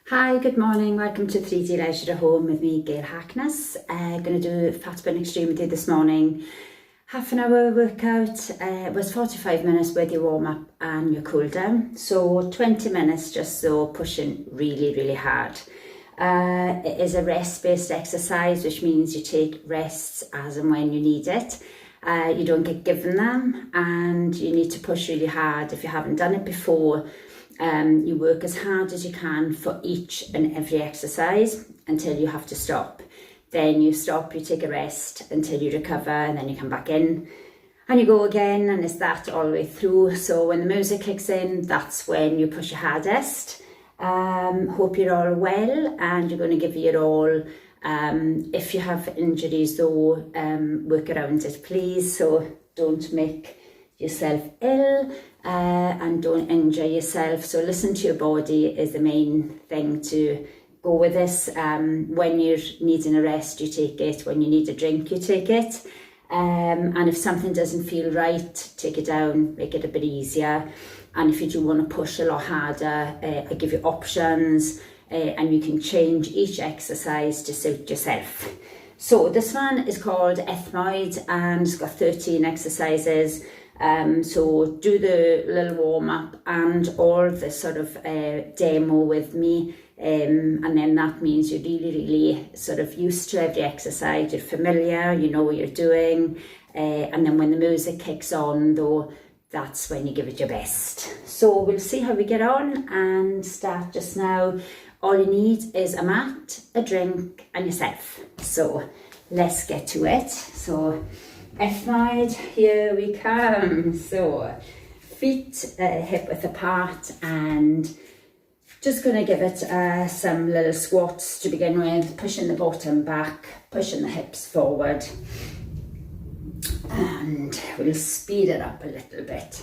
Hi, good morning. Welcome to 3D Leisure at Home with me, Gail Harkness. Going to do Fat Burn Extremity this morning. Half an hour workout. It was 45 minutes with your warm up and your cool down. So 20 minutes just so pushing really hard. It is a rest based exercise, which means you take rests as and when you need it. You don't get given them and you need to push really hard. If you haven't done it before, you work as hard as you can for each and every exercise until you have to stop. Then you stop, you take a rest until you recover, and then you come back in and you go again, and it's that all the way through. So when the music kicks in, that's when you push your hardest. Hope you're all well and you're going to give it your all. If you have injuries though, work around it please, so don't make yourself ill and don't injure yourself. So listen to your body is the main thing to go with this. When you're needing a rest, you take it. When you need a drink, you take it. And if something doesn't feel right, take it down, make it a bit easier. And if you do want to push a lot harder, I give you options and you can change each exercise to suit yourself. So this one is called Ethmoid and it's got 13 exercises. So do the little warm up and all the sort of demo with me, and then that means you're really sort of used to every exercise, you're familiar, you know what you're doing, and then when the music kicks on though, that's when you give it your best. So we'll see how we get on and start just now. All you need is a mat, a drink and yourself. So let's get to it. So Ethmoid, here we come. So feet hip width apart and just going to give it some little squats to begin with, pushing the bottom back, pushing the hips forward, and we'll speed it up a little bit.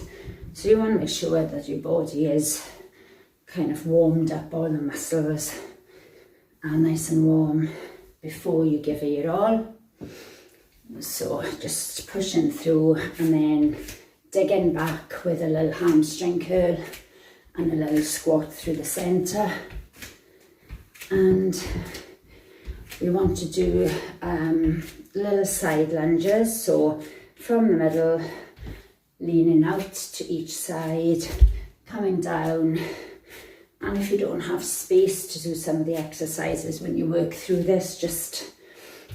So you want to make sure that your body is kind of warmed up, all the muscles are nice and warm before you give it your all. So just pushing through and then digging back with a little hamstring curl and a little squat through the centre. And we want to do little side lunges. So from the middle, leaning out to each side, coming down. And if you don't have space to do some of the exercises when you work through this, just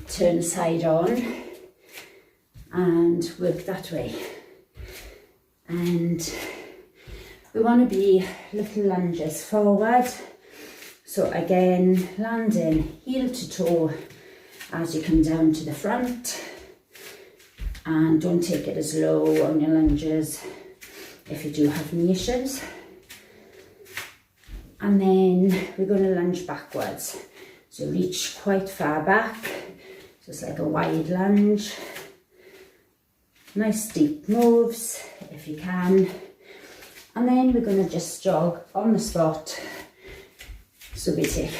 turn side on and work that way. And we want to be little lunges forward. So again, landing heel to toe as you come down to the front, and don't take it as low on your lunges if you do have knee issues. And then we're going to lunge backwards. So reach quite far back, just like a wide lunge. Nice deep moves if you can. And then we're going to just jog on the spot. So we take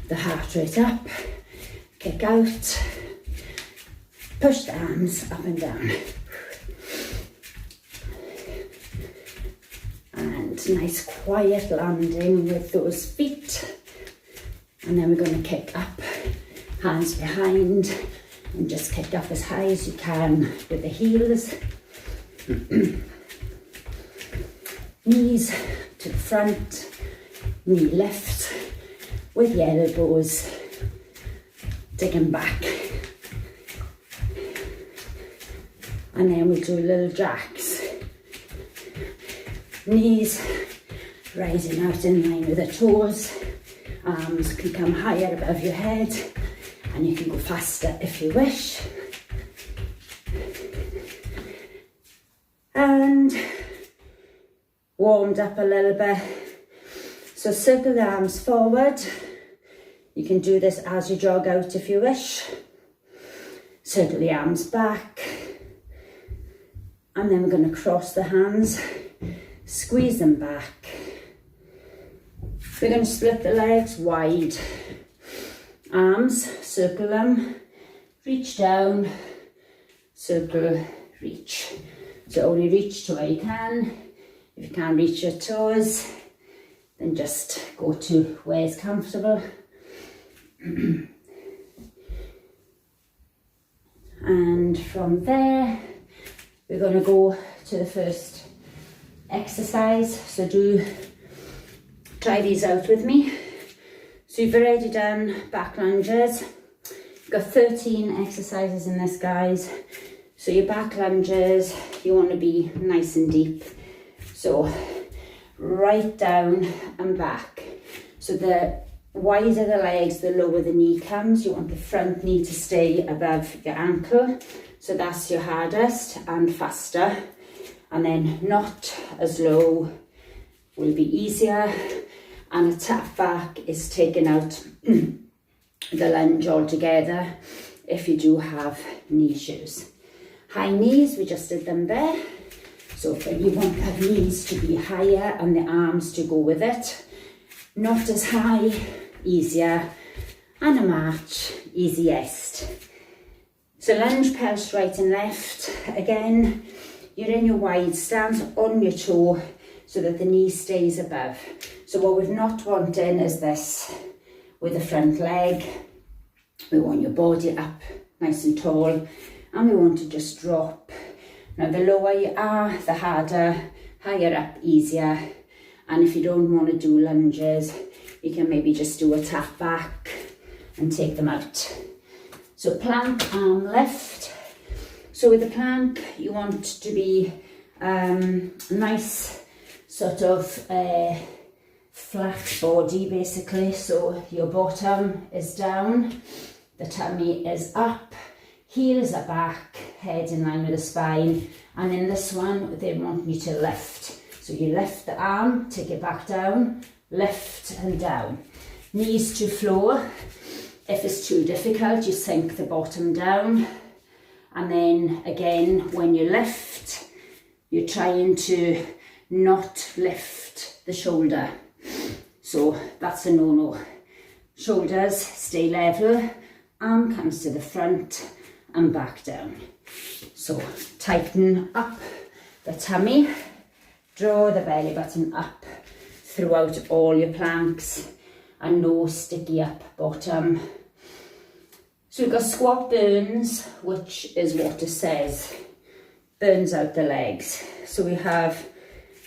the heart rate up, kick out, push the arms up and down. And nice quiet landing with those feet. And then we're going to kick up, hands behind, and just kick up as high as you can with the heels. Knees to the front, knee lift with the elbows, digging back. And then we'll do little jacks. Knees rising out in line with the toes. Arms can come higher above your head and you can go faster if you wish. And warmed up a little bit. So circle the arms forward. You can do this as you jog out if you wish. Circle the arms back. And then we're going to cross the hands, squeeze them back. We're going to split the legs wide. Arms, circle them, reach down, circle, reach. So only reach to where you can. If you can't reach your toes, then just go to where's comfortable. And from there, we're going to go to the first exercise. So do try these out with me. So you've already done back lunges. You've got 13 exercises in this, guys. So your back lunges, you want to be nice and deep. So right down and back. So the wider the legs, the lower the knee comes. You want the front knee to stay above your ankle. So that's your hardest and faster. And then not as low will be easier. And a tap back is taking out the lunge altogether if you do have knee issues. High knees, we just did them there. So if you want the knees to be higher and the arms to go with it, not as high, easier, and a march, easiest. So lunge, pulse right and left. Again, you're in your wide stance on your toe so that the knee stays above. So what we're not wanting is this with the front leg. We want your body up nice and tall, and we want to just drop. Now the lower you are, the harder, higher up, easier. And if you don't want to do lunges, you can maybe just do a tap back and take them out. So plank, arm lift. So with the plank, you want to be nice sort of flat body basically. So your bottom is down, the tummy is up, heels are back, head in line with the spine. And in this one, they want you to lift. So you lift the arm, take it back down, lift and down. Knees to floor. If it's too difficult, you sink the bottom down. And then again, when you lift, you're trying to not lift the shoulder. So that's a no-no. Shoulders stay level, arm comes to the front and back down. So tighten up the tummy, draw the belly button up throughout all your planks, and no sticky up bottom. So we've got squat burns, which is what it says, burns out the legs. So we have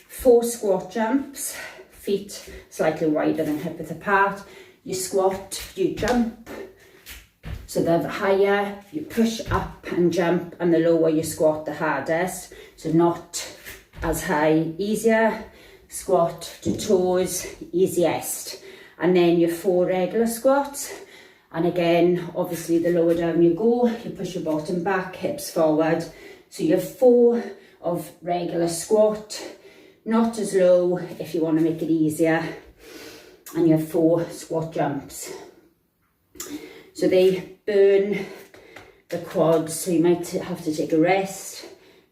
4 squat jumps, feet slightly wider than hip width apart. You squat, you jump. So the higher you push up and jump, and the lower you squat, the hardest. So not as high, easier. Squat to toes, easiest. And then your 4 regular squats. And again, obviously the lower down you go, you push your bottom back, hips forward. So you have 4 of regular squat, not as low if you want to make it easier. And you have 4 squat jumps. So they burn the quads, so you might have to take a rest,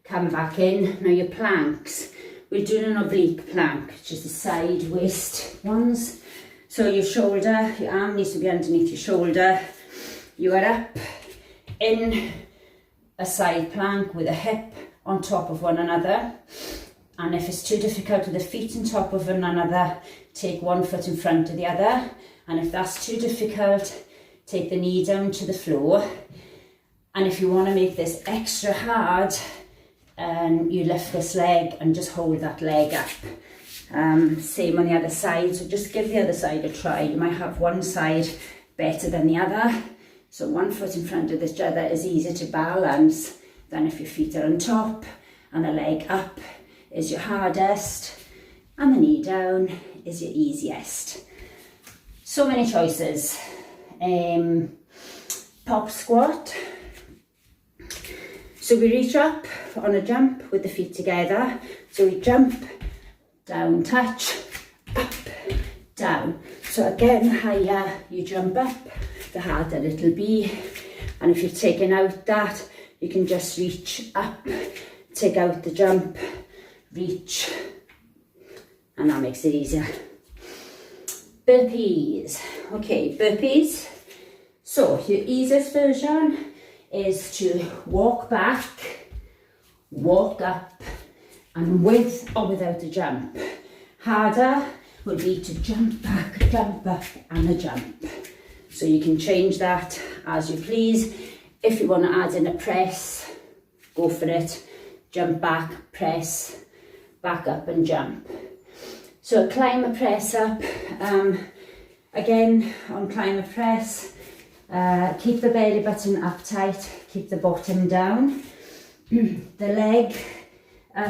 come back in. Now your planks, we're doing an oblique plank, which is the side waist ones. So your shoulder, your arm needs to be underneath your shoulder. You are up in a side plank with a hip on top of one another. And if it's too difficult with the feet on top of one another, take one foot in front of the other. And if that's too difficult, take the knee down to the floor. And if you want to make this extra hard, you lift this leg and just hold that leg up. Same on the other side, so just give the other side a try. You might have one side better than the other. So one foot in front of each other is easier to balance than if your feet are on top, and the leg up is your hardest, and the knee down is your easiest. So many choices. Pop squat. So we reach up on a jump with the feet together. So we jump, down, touch, up, down. So again, higher you jump up, the harder it'll be. And if you're taking out that, you can just reach up, take out the jump, reach, and that makes it easier. Burpees. Okay, burpees. So your easiest version is to walk back, walk up, and with or without a jump. Harder will be to jump back, jump up and a jump. So you can change that as you please. If you want to add in a press, go for it. Jump back, press, back up and jump. So climb a press up. Again, on climb a press, keep the belly button up tight, keep the bottom down. The leg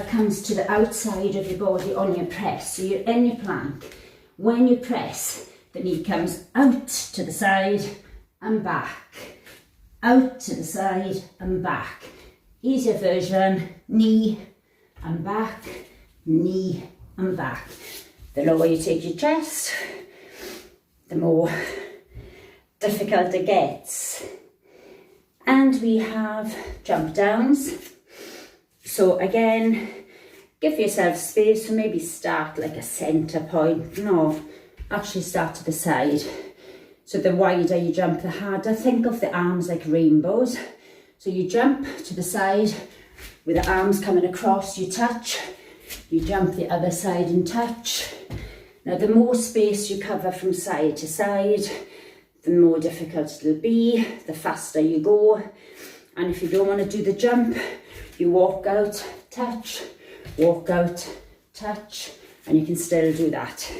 comes to the outside of your body on your press. So you're in your plank. When you press, the knee comes out to the side and back. Out to the side and back. Easier version, knee and back, knee and back. The lower you take your chest, the more difficult it gets. And we have jump downs. So again, give yourself space, so maybe start like a centre point. No, actually start to the side. So the wider you jump, the harder. Think of the arms like rainbows. So you jump to the side with the arms coming across, you touch, you jump the other side and touch. Now the more space you cover from side to side, the more difficult it'll be, the faster you go. And if you don't want to do the jump, you walk out, touch, walk out, touch, and you can still do that.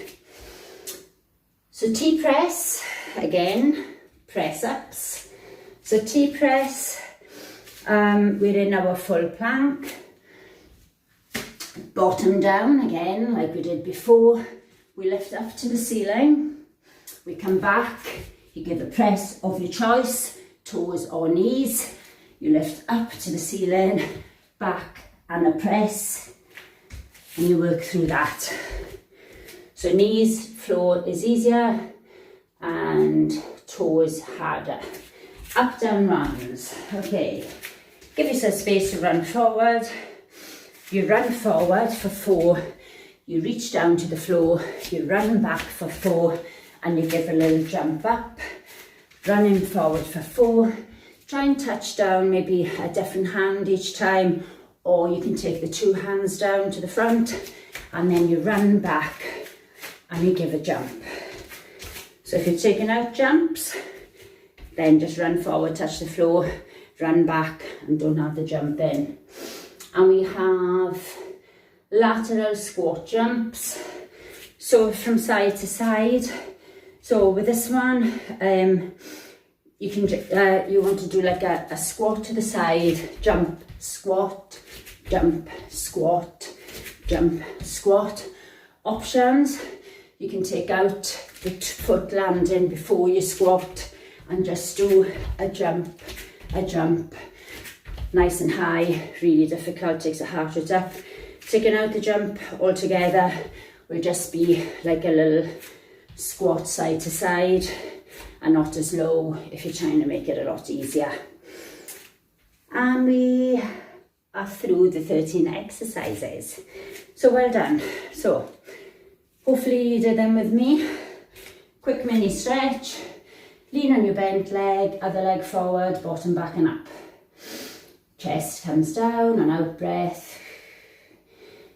So T-press, again, press ups. So T-press, we're in our full plank. Bottom down again, like we did before. We lift up to the ceiling. We come back. You give a press of your choice, toes or knees. You lift up to the ceiling, back and a press. And you work through that. So knees, floor is easier and toes harder. Up, down, runs. Okay, give yourself space to run forward. You run forward for 4. You reach down to the floor. You run back for 4 and you give a little jump up. Running forward for 4. Try and touch down, maybe a different hand each time, or you can take the 2 hands down to the front and then you run back and you give a jump. So if you're taking out jumps, then just run forward, touch the floor, run back and don't have the jump in. And we have lateral squat jumps. So from side to side. So with this one, you can you want to do like a squat to the side, jump, squat, jump, squat, jump, squat. Options, you can take out the foot landing before you squat and just do a jump, nice and high. Really difficult, takes the heart rate up. Taking out the jump altogether will just be like a little squat side to side and not as low if you're trying to make it a lot easier. And we are through the 13 exercises. So well done. So hopefully you did them with me. Quick mini stretch. Lean on your bent leg, other leg forward, bottom back and up. Chest comes down and out breath.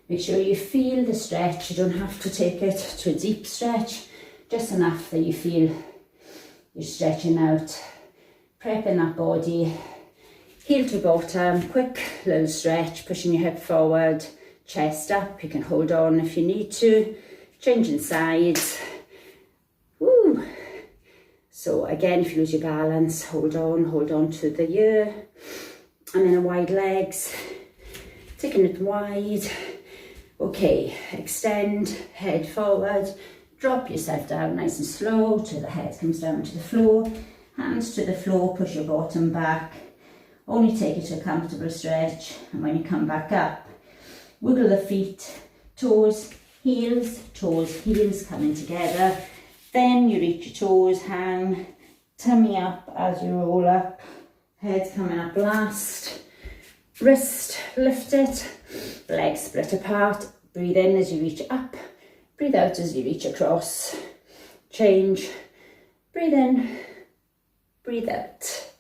Make sure you feel the stretch. You don't have to take it to a deep stretch, just enough that you feel you're stretching out, prepping that body. Heel to bottom, quick little stretch, pushing your hip forward, chest up. You can hold on if you need to, changing sides. Woo. So again, if you lose your balance, hold on to the ear. And then a wide legs, taking it wide. Okay, extend, head forward, drop yourself down nice and slow till the head comes down to the floor. Hands to the floor, push your bottom back. Only take it to a comfortable stretch. And when you come back up, wiggle the feet, toes, heels, coming together. Then you reach your toes, hang, tummy up as you roll up. Head coming up last. Wrist, lift it. Legs split apart. Breathe in as you reach up. Breathe out as you reach across. Change. Breathe in. Breathe out.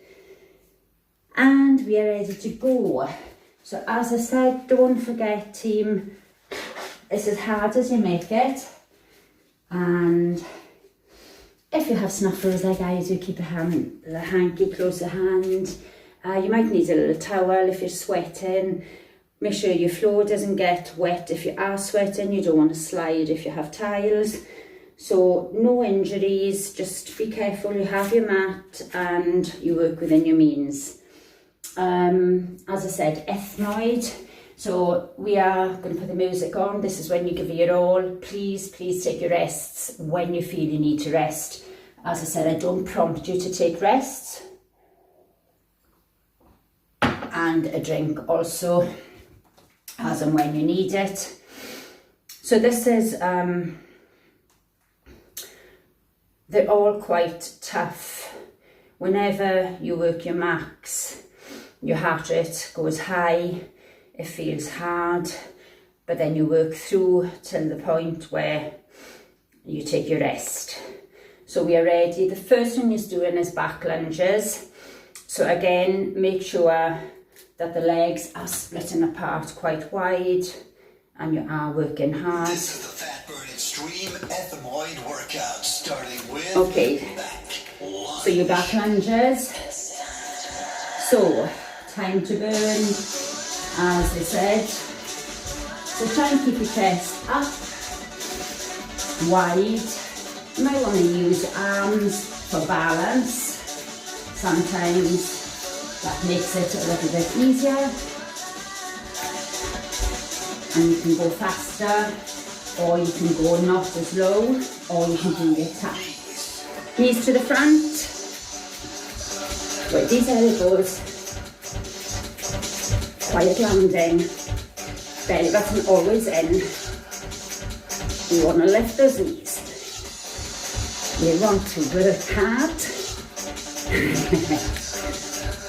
And we are ready to go. So as I said, don't forget team, it's as hard as you make it. And if you have snuffles like I do, keep a hanky close at hand. You might need a little towel if you're sweating. Make sure your floor doesn't get wet if you are sweating. You don't want to slide if you have tiles. So no injuries, just be careful. You have your mat and you work within your means. As I said, ethmoid. So we are going to put the music on. This is when you give it your all. Please take your rests when you feel you need to rest. As I said, I don't prompt you to take rests. And a drink also, as and when you need it. So this is, they're all quite tough. Whenever you work your max, your heart rate goes high, it feels hard, but then you work through till the point where you take your rest. So we are ready. The first one you're doing is back lunges. So again, make sure that the legs are splitting apart quite wide and you are working hard. This is the Fat Burn Extreme Ethmoid workout, starting with back lunge. So your back lunges. So, time to burn, as they said. So try and keep your chest up, wide. You might want to use your arms for balance. Sometimes that makes it a little bit easier. And you can go faster, or you can go not as low, or you can do your tap. Knees to the front. With these elbows. Quiet landing. Belly button always in. You want to lift those knees. You want to work hard.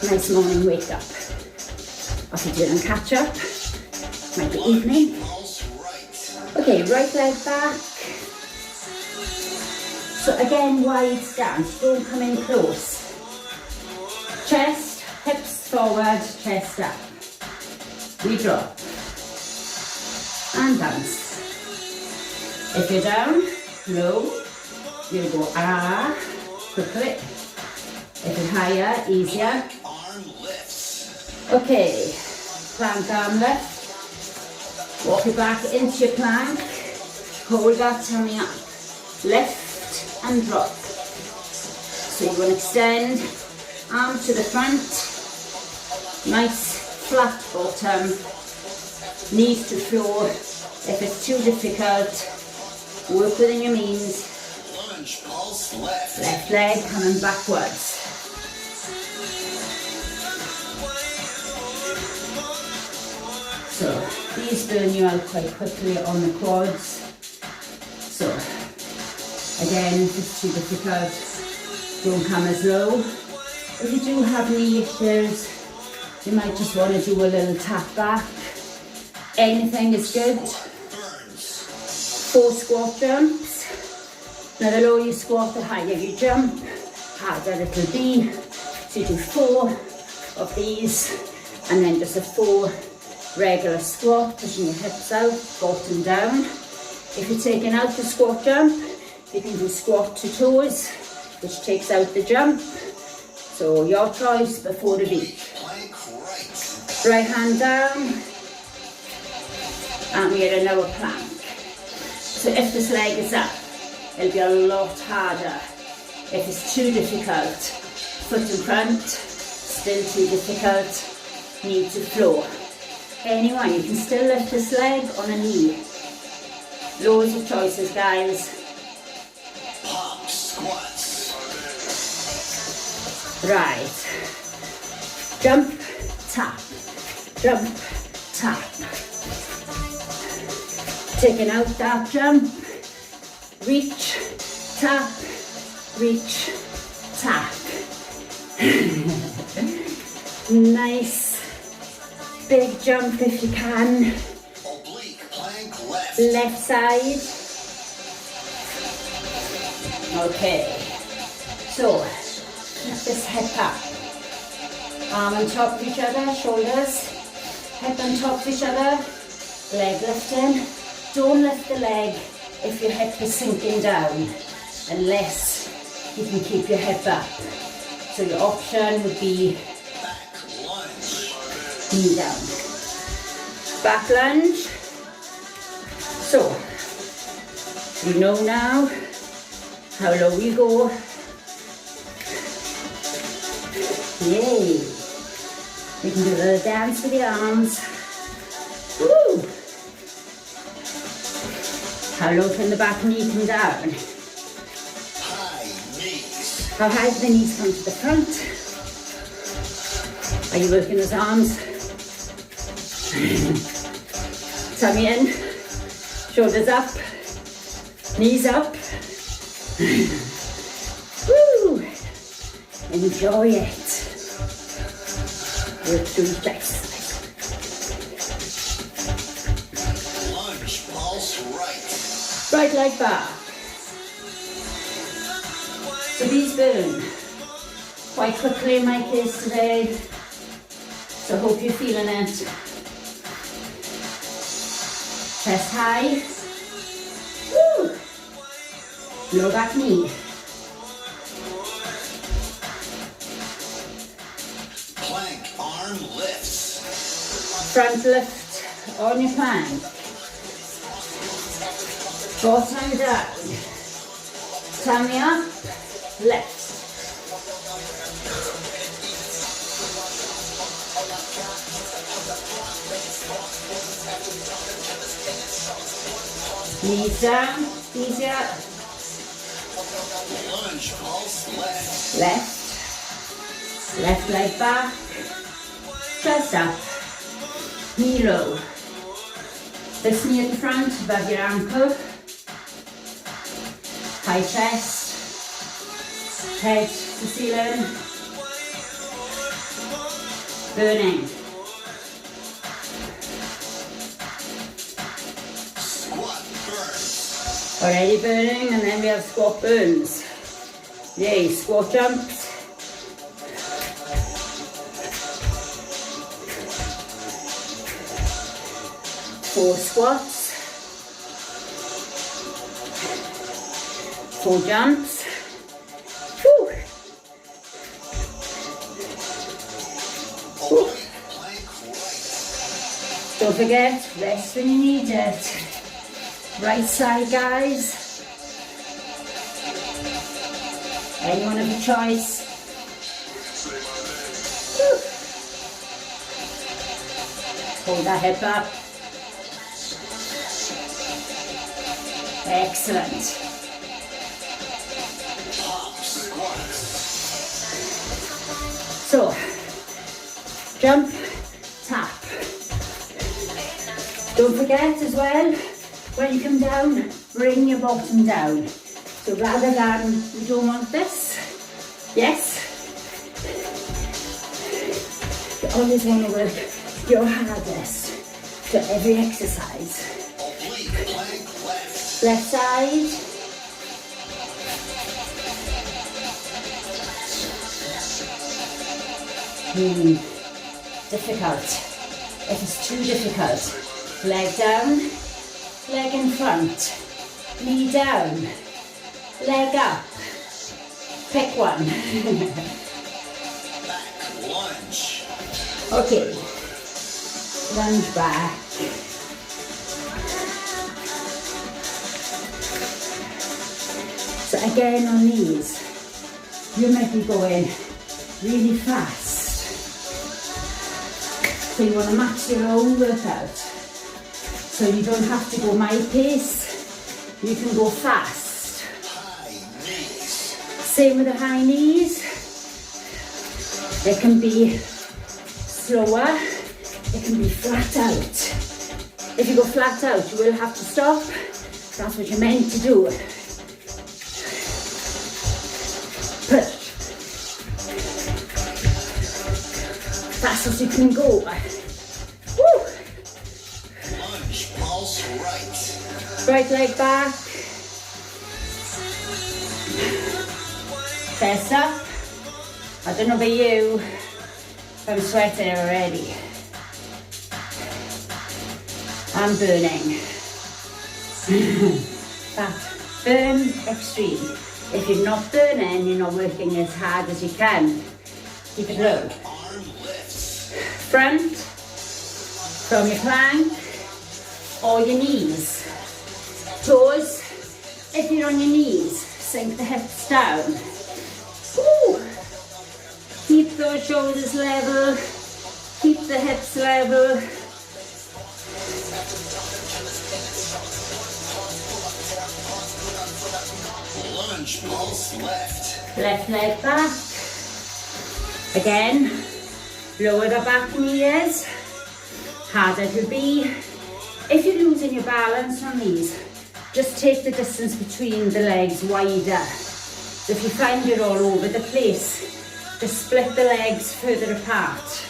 Nice morning wake up. After doing a catch up. Might be evening. Okay, right leg back. So again, wide stance. Don't come in close. Chest, hips forward, chest up. We drop. And bounce. If you're down, low. You go quickly. If you're higher, easier. Okay, plank arm lift. Walk it back into your plank. Hold that tummy up. Lift and drop. So you want to extend, arm to the front. Nice flat bottom. Knees to floor. If it's too difficult, work within your means. Lunge, pulse left. Left leg coming backwards. So these burn you out quite quickly on the quads. So again, if it's too difficult, don't come as low. If you do have knee issues, you might just want to do a little tap back. Anything is good. 4 squat jumps. Now the lower you squat, the higher you jump. Harder it'll be. So you do 4 of these, and then just a 4 regular squat, pushing your hips out, bottom down. If you're taking out the squat jump, you can do squat to toes, which takes out the jump. So your choice before the beat. Right hand down, and we're in our plank. So if this leg is up, it'll be a lot harder. If it's too difficult, foot in front, still too difficult, knee to floor. Anyone, you can still lift this leg on a knee. Loads of choices, guys. Pop squats. Right. Jump, tap. Jump, tap. Taking out that jump. Reach, tap, reach, tap. Nice. Big jump if you can. Oblique plank left. Left side. Okay. So, lift this hip up. Arm on top of each other, shoulders. Hip on top of each other. Leg lifting. Don't lift the leg if your hip is sinking down, unless you can keep your hip up. So your option would be knee down. Back lunge. So, you know now how low you go. Yay! You can do a little dance with the arms. Woo! How low can the back knee come down? High knees. How high do the knees come to the front? Are you working those arms? Tummy in, shoulders up, knees up. Woo! Enjoy it. Work through each exercise. Lunge, pulse right. Right leg back. So these burn quite quickly in my case today. So I hope you're feeling it. Chest high. Woo! Low back knee. Plank arm lifts. Front lift on your plank. Bottom down. Tummy up. Lift. Knees down, easier. Lunge, pulse left. Left. Left leg back. Chest up. Knee low. This knee at the front, above your ankle. High chest. Head to ceiling. Burning. Squat burns. Already burning, and then we have squat burns. Yay, squat jumps. Four squats. 4 jumps. Whew. Plank right. Don't forget, rest when you need it. Right side, guys. Anyone of your choice. Whew. Hold that hip up. Excellent. Pop squats. So, jump, tap. Don't forget as well, when you come down, bring your bottom down. So rather than, you don't want this, yes? You always want to work your hardest for every exercise. Oblique plank left. Left side. Difficult. If it's too difficult, leg down, leg in front, knee down, leg up. Pick one. Back lunge. Okay. Lunge back. So again on these, you might be going really fast. So you want to match your own workout. So you don't have to go my pace, you can go fast. High knees. Same with the high knees. It can be slower, it can be flat out. If you go flat out, you will have to stop. That's what you're meant to do. Push. Fast as you can go. Woo. Lunge, pulse right. Right leg back. Chest up. I don't know about you, I'm sweating already. I'm burning. That burn extreme. If you're not burning, you're not working as hard as you can. Keep it low. Arm lifts. Front, from your plank, or your knees. Toes, if you're on your knees, sink the hips down. Woo. Keep those shoulders level, keep the hips level. Lunge pulse left. Left leg back. Again, lower the back knees. Harder to be. If you're losing your balance on these, just take the distance between the legs wider. So if you find you're all over the place, just split the legs further apart.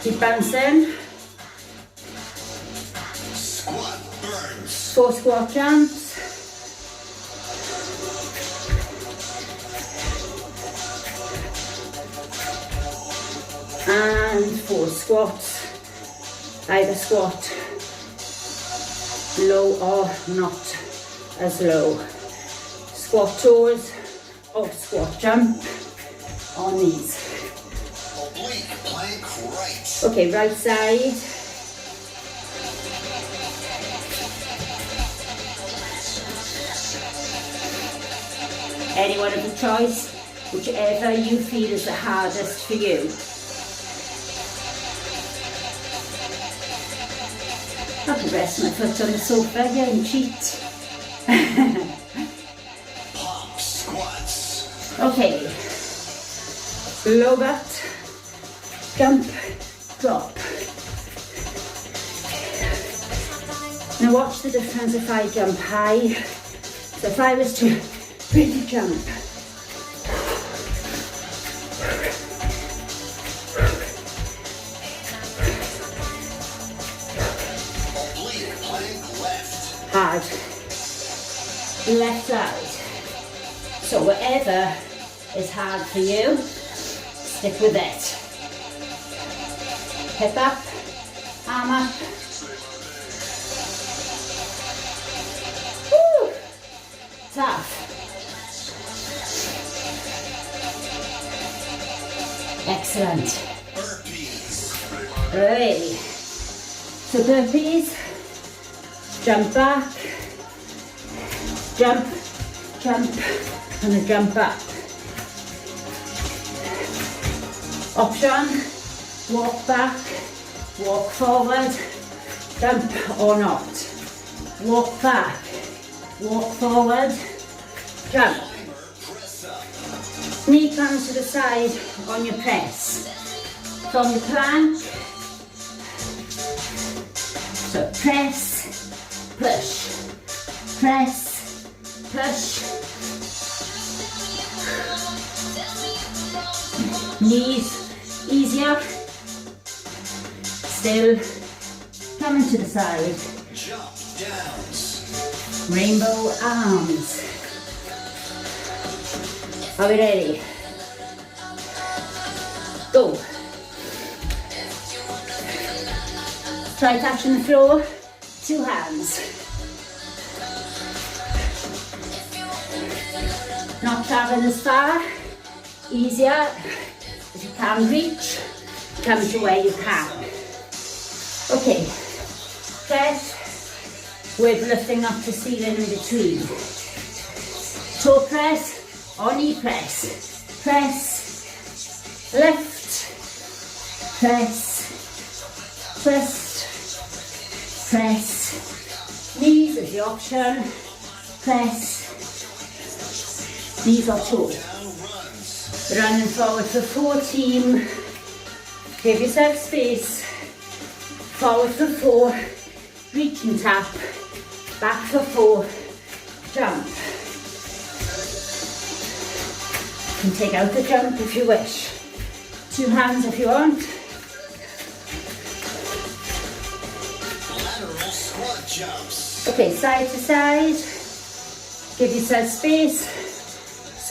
Keep bouncing. Squat burns. 4 squat jumps. And 4 squats. Either squat low or not as low. Squat toes or squat jump on these. Oblique plank right. Okay, right side. Anyone of your choice, whichever you feel is the hardest for you. I can rest my foot on the sofa here and cheat. Pump squats. Okay. Low butt, jump, drop. Now watch the difference if I jump high. So if I was to really jump. Hard. Left side. So whatever is hard for you, stick with it. Hip up, arm up. Woo! Tough. Excellent. Burpees. Ready. So burpees. Jump back, jump, jump, and a jump up. Option, walk back, walk forward, jump or not. Walk back, walk forward, jump. Knee comes to the side on your press. From your plank, so press, push, press, push. Knees easier. Still coming to the side. Jump downs. Rainbow arms. Are we ready? Go. Try touching the floor. 2 hands. Not traveling as far. Easier. If you can reach, come to where you can. Okay. Press with lifting up the ceiling in between. Toe press or knee press. Press, lift, press, twist, press. Knees is the option. Press. Knees or toes. Running forward for 14. Give yourself space. Forward for 4. Reach and tap. Back for 4. Jump. You can take out the jump if you wish. 2 hands if you want. Lateral squat jumps. Okay, side to side. Give yourself space.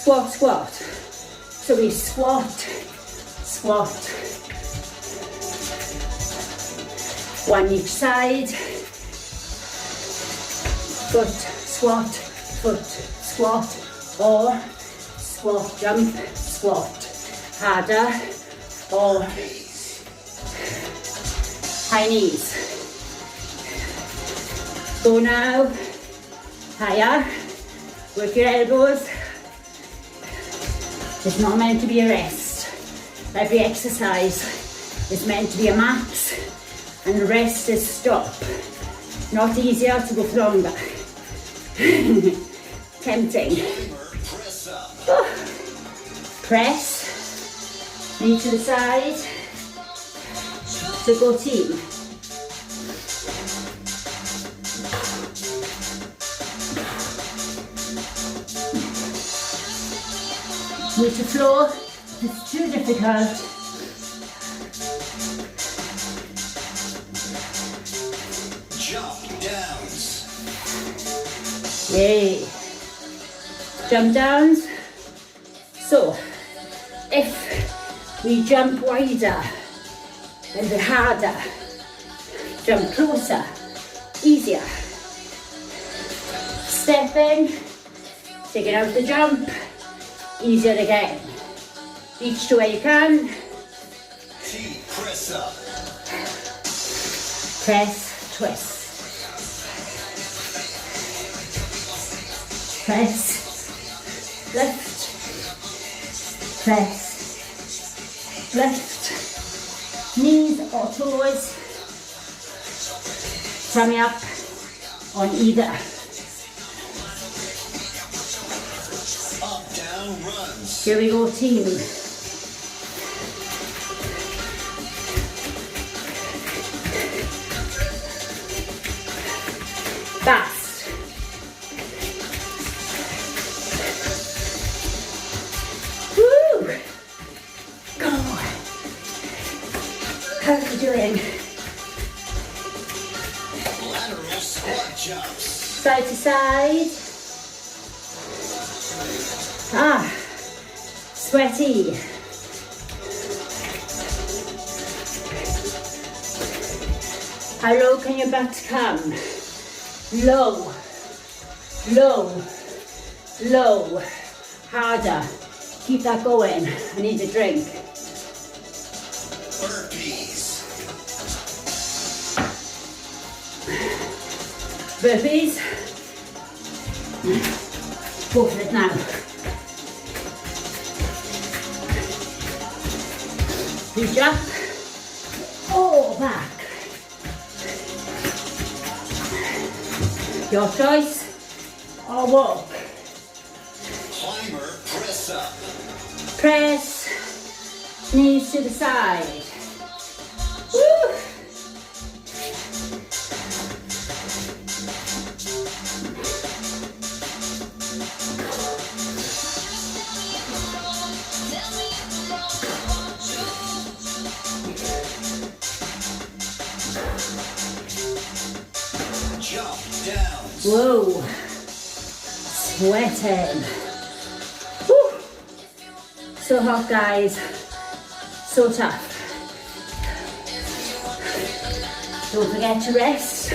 Squat, squat. So we squat, squat. 1 each side. Foot squat, foot, squat, or squat, jump, squat. Harder, or high knees. Go now, higher, work your elbows. It's not meant to be a rest. Every exercise is meant to be a max, and the rest is stop. Not easier to go for longer. Tempting. Oh. Press, knee to the side. So go team. Knee to floor, it's too difficult. Jump downs. Yay. Jump downs. So, if we jump wider, a little harder, jump closer, easier. Step in, take it out the jump, easier again. Reach to where you can. T, press up. Press, twist. Press, lift, press, lift. Knees or toes, tummy up on either. Up, down, runs. Here we go, team. Fast. Woo! Go. How are you doing? Lateral squat jumps. Side to side. Ah, sweaty. How low can your butt come? Low, low, low. Harder. Keep that going. I need a drink. Burpees. Burpees. Go for it now. Reach up. Oh, back. Your choice. Or walk. Climber, press up. Press. Knees to the side. Woo. Jump downs. Whoa. Sweating. Woo. So hot, guys. So tough. Don't forget to rest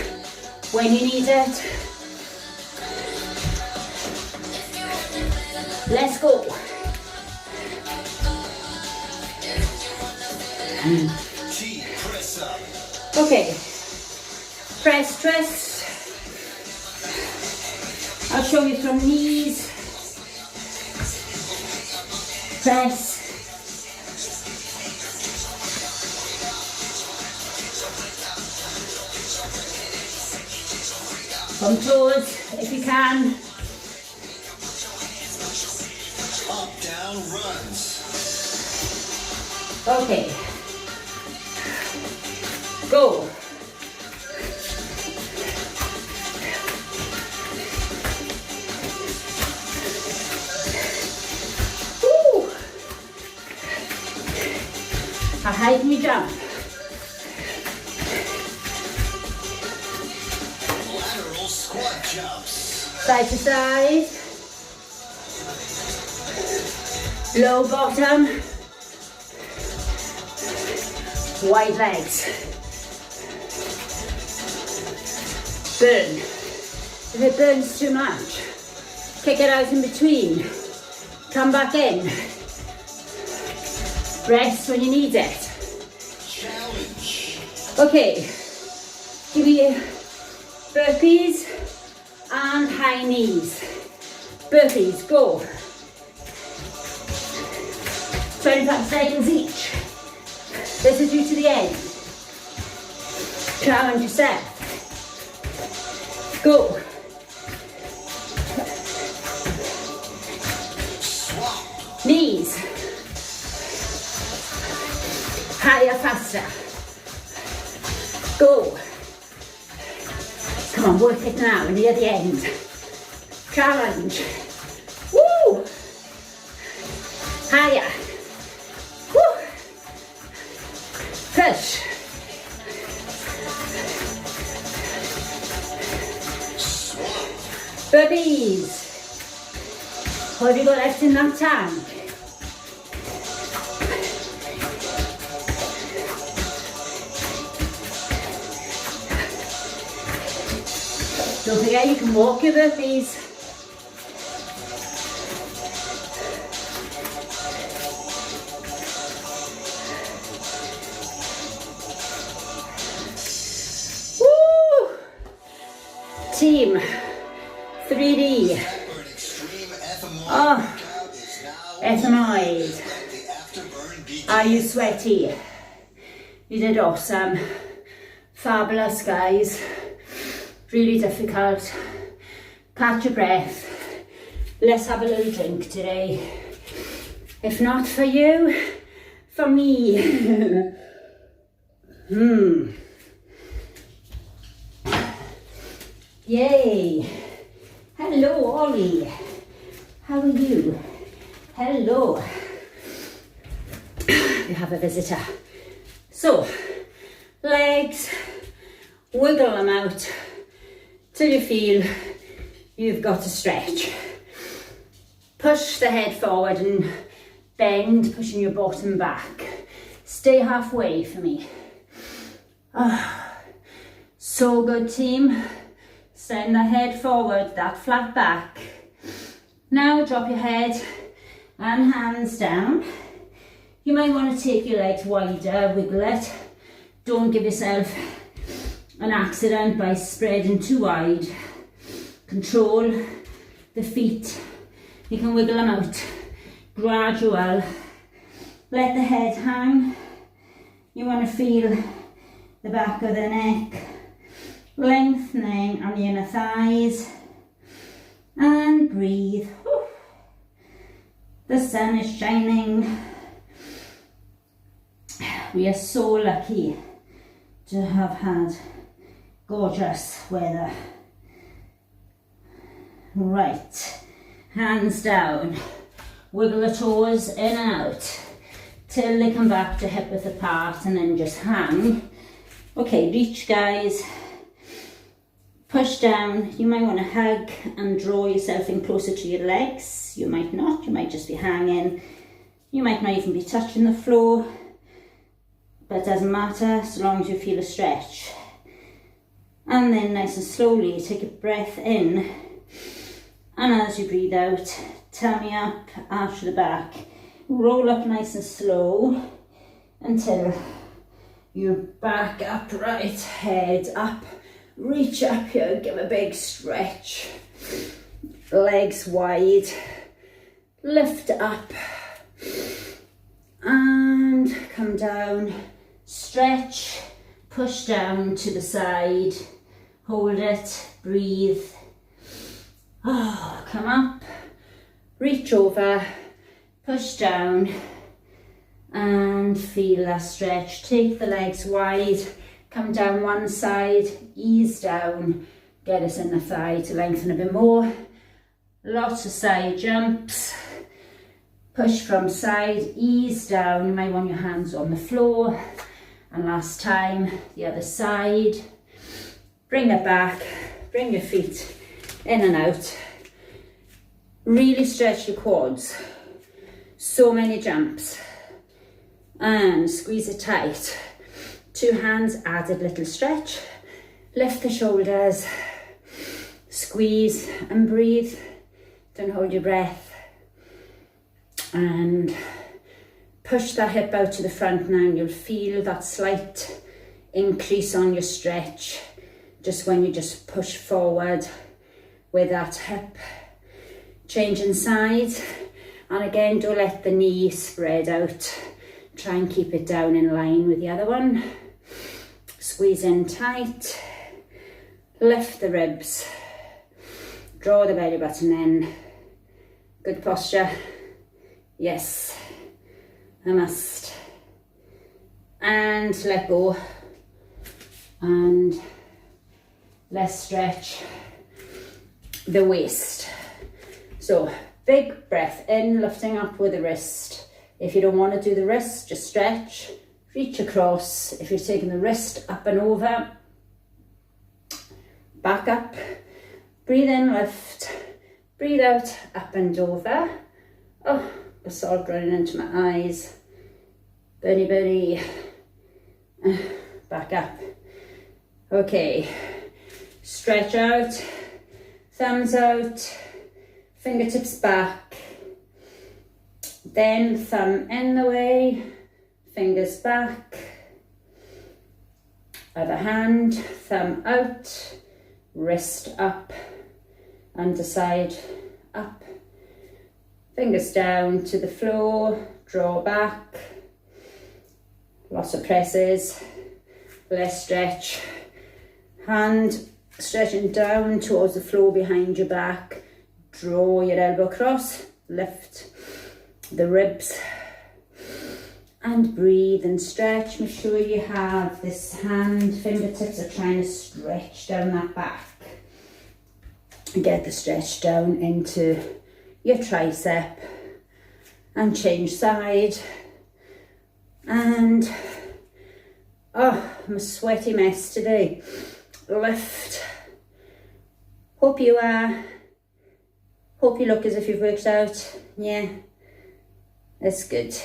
when you need it. Let's go. T, press up. Okay. Press, twist. I'll show you from knees. Press. From toes, if you can. Up, down, runs. Okay. Go. Woo. How high can you jump? Lateral squat jumps. Side to side. Low bottom. Wide legs. Burn. If it burns too much, kick it out in between. Come back in. Rest when you need it. Challenge. Okay, give me burpees and high knees. Burpees, go. 25 seconds each. This is you to the end. Challenge yourself. Go. Swap. Knees. Higher, faster. Go. Come on, work it now, near the end. Challenge. Woo! Higher. Woo! Push. Swap. Burpees. What have you got left in that tank? Don't forget you can walk your burpees. Woo! Team 3D. An extreme FMI Oh, workout is now FMIs. Let the afterburn begin. Are you sweaty? You did awesome. Fabulous, guys. Really difficult. Catch your breath. Let's have a little drink today. If not for you, for me. Yay. Hello, Ollie. How are you? Hello. We have a visitor. So, legs, wiggle them out till you feel you've got to stretch. Push the head forward and bend, pushing your bottom back. Stay halfway for me. So good, team. Send the head forward, that flat back. Now drop your head and hands down. You might want to take your legs wider, wiggle it. Don't give yourself an accident by spreading too wide. Control the feet. You can wiggle them out. Gradual. Let the head hang. You want to feel the back of the neck lengthening on the inner thighs. And breathe. The sun is shining. We are so lucky to have had gorgeous weather. Right, hands down, wiggle the toes in and out till they come back to hip width apart, and then just hang. Okay, reach, guys. Push down. You might want to hug and draw yourself in closer to your legs. You might not, you might just be hanging. You might not even be touching the floor, but it doesn't matter so long as you feel a stretch. And then nice and slowly take a breath in, and as you breathe out, tummy up, arch to the back, roll up nice and slow until you're back upright, head up, reach up here, give a big stretch, legs wide, lift up and come down, stretch, push down to the side, hold it, breathe. Come up, reach over, push down and feel that stretch. Take the legs wide, come down one side, ease down, get us in the thigh to lengthen a bit more. Lots of side jumps. Push from side, ease down. You might want your hands on the floor. And last time, the other side. Bring it back, bring your feet in and out. Really stretch your quads. So many jumps. And squeeze it tight. 2 hands, added little stretch. Lift the shoulders. Squeeze and breathe. Don't hold your breath. And push that hip out to the front now, and you'll feel that slight increase on your stretch just when you just push forward with that hip. Changing sides. And again, don't let the knee spread out. Try and keep it down in line with the other one. Squeeze in tight. Lift the ribs. Draw the belly button in. Good posture. Yes, I must. And let go. And let's stretch the waist. So big breath in, lifting up with the wrist. If you don't want to do the wrist, just stretch, reach across. If you're taking the wrist up and over, back up, breathe in, lift, breathe out, up and over. Oh, the salt running into my eyes. Buddy, back up. Okay, stretch out, thumbs out, fingertips back, then thumb in the way, fingers back, other hand, thumb out, wrist up, underside up, fingers down to the floor, draw back, lots of presses, less stretch, hand stretching down towards the floor behind your back, draw your elbow across, lift the ribs and breathe and stretch. Make sure you have this hand, fingertips are trying to stretch down that back. Get the stretch down into your tricep and change side. And oh, I'm a sweaty mess today. Lift. Hope you look as if you've worked out. Yeah, that's good.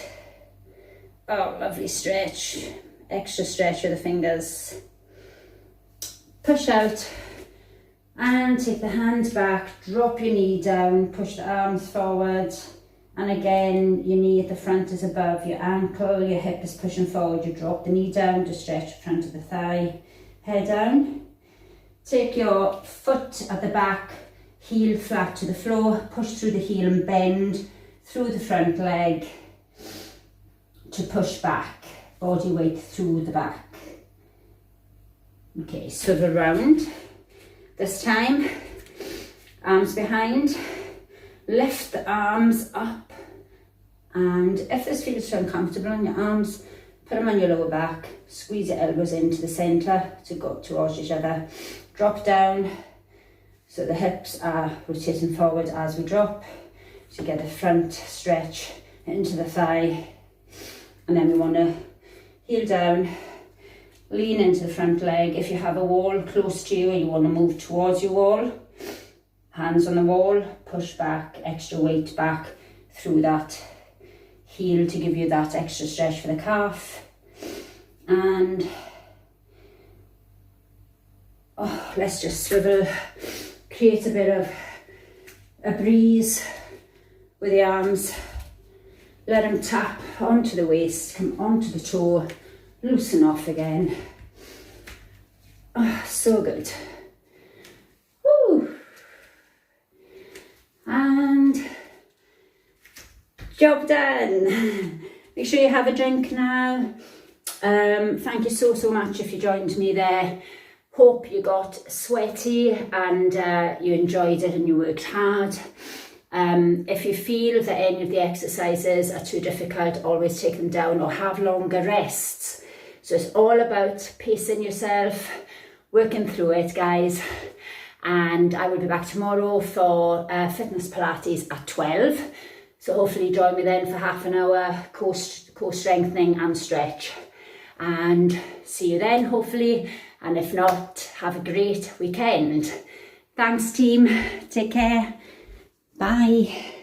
Oh, lovely stretch. Extra stretch with the fingers. Push out and take the hands back. Drop your knee down. Push the arms forward. And again, your knee at the front is above your ankle. Your hip is pushing forward. You drop the knee down to stretch the front of the thigh. Head down. Take your foot at the back. Heel flat to the floor. Push through the heel and bend through the front leg to push back, body weight through the back. Okay, swivel round. This time, arms behind, lift the arms up, and if this feels too uncomfortable on your arms, put them on your lower back, squeeze your elbows into the centre to go towards each other, drop down, so the hips are rotating forward as we drop, so you get a front stretch into the thigh. And then we want to heel down, lean into the front leg. If you have a wall close to you and you want to move towards your wall, hands on the wall, push back, extra weight back through that heel to give you that extra stretch for the calf. And oh, let's just swivel, create a bit of a breeze with the arms. Let them tap onto the waist, come onto the toe, loosen off again. Oh, so good. Woo! And job done. Make sure you have a drink now. Thank you so much if you joined me there. Hope you got sweaty and you enjoyed it and you worked hard. If you feel that any of the exercises are too difficult, always take them down or have longer rests. So it's all about pacing yourself, working through it, guys. And I will be back tomorrow for Fitness Pilates at 12. So hopefully join me then for half an hour, core strengthening and stretch. And see you then, hopefully. And if not, have a great weekend. Thanks, team. Take care. Bye.